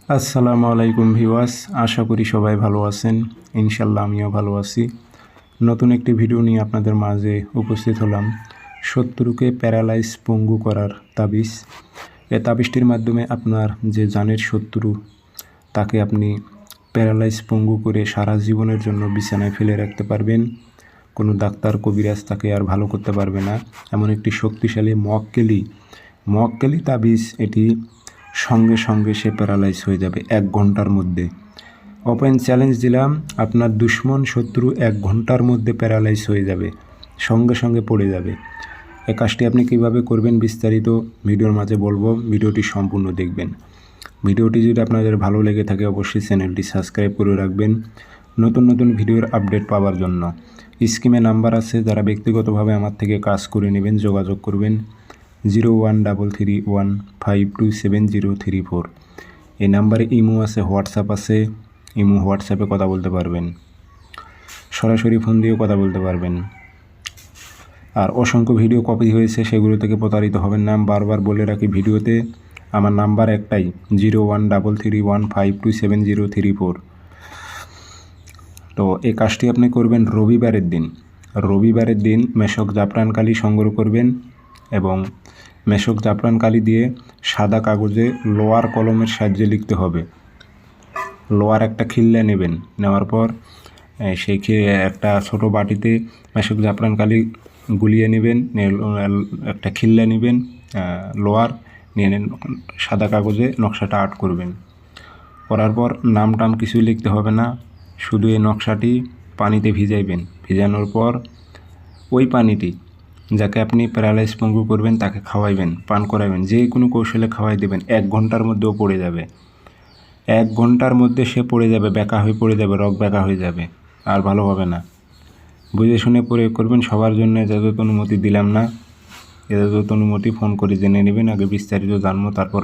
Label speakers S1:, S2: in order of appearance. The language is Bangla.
S1: আসসালামু আলাইকুম ভিউয়ার্স, আশা করি সবাই ভালো আছেন। ইনশাল্লাহ আমিও ভালো আছি। নতুন একটি ভিডিও নিয়ে আপনাদের মাঝে উপস্থিত হলাম। শত্রুকে প্যারালাইজ পঙ্গু করার তাবিজ। এই তাবিজটির মাধ্যমে আপনার যে জানের শত্রু তাকে আপনি প্যারালাইজ পঙ্গু করে সারা জীবনের জন্য বিছানায় ফেলে রাখতে পারবেন। কোনো ডাক্তার কবিরাজ তাকে আর ভালো করতে পারবে না। এমন একটি শক্তিশালী মক্কেলি তাবিজ। এটি সঙ্গে সঙ্গে সে প্যারালাইজ হয়ে যাবে 1 ঘন্টার মধ্যে। ওপেন চ্যালেঞ্জ দিলাম, আপনার দুশ্মন শত্রু 1 ঘন্টার মধ্যে প্যারালাইজ হয়ে যাবে, সঙ্গে সঙ্গে পড়ে যাবে। এই কাজটি আপনি কীভাবে করবেন বিস্তারিত ভিডিওর মাঝে বলবো, ভিডিওটি সম্পূর্ণ দেখবেন। ভিডিওটি যদি আপনাদের ভালো লেগে থাকে অবশ্যই চ্যানেলটি সাবস্ক্রাইব করে রাখবেন নতুন নতুন ভিডিওর আপডেট পাওয়ার জন্য। স্ক্রিনে নাম্বার আছে, যারা ব্যক্তিগতভাবে আমার থেকে কাজ করে নেবেন যোগাযোগ করবেন 013315270034। এই নাম্বারে ইমো আছে, হোয়াটসঅ্যাপ আছে। হোয়াটসঅ্যাপে কথা বলতে পারবেন, সরাসরি ফোন দিয়েও কথা বলতে পারবেন। আর অসংখ্য ভিডিও কপি হয়েছে, সেগুলো থেকে প্রতারিত হবেন না। বারবার বলে রাখি ভিডিওতে, আমার নাম্বার একটাই 013315270034। তো এই কাজটি আপনি করবেন রবিবারের দিন মেশক জাফরান কালি সংগ্রহ করবেন এবং মেশক জাফরান কালি দিয়ে সাদা কাগজে লোয়ার কলমের সাহায্যে লিখতে হবে। লোয়ার একটা খিল্লা নেবেন, নেওয়ার পর সেই একটা ছোট বাটিতে মেশক জাফরান কালি গুলিয়ে নেবেন, একটা খিল্লা নেবেন, লোয়ার নিয়ে সাদা কাগজে নকশাটা আর্ট করবেন। করার পর নাম টাম কিছুই লিখতে হবে না, শুধু এই নকশাটি পানিতে ভিজাইবেন। ভিজানোর পর ওই পানিটি যাকে আপনি প্যারালাইজ পঙ্গু করবেন তাকে খাওয়াইবেন, পান করাবেন, যে কোনো কৌশলে খাওয়াই দেবেন। 1 ঘন্টার মধ্যেও পড়ে যাবে, 1 ঘন্টার মধ্যে সে পড়ে যাবে, ব্যাকা হয়ে পড়ে যাবে, রক ব্যাকা হয়ে যাবে, আর ভালো হবে না। বুঝে শুনে প্রয়োগ করবেন। সবার জন্য এজাজত অনুমতি দিলাম না, এজাজত অনুমতি ফোন করে জেনে নেবেন, আগে বিস্তারিত জানবো তারপর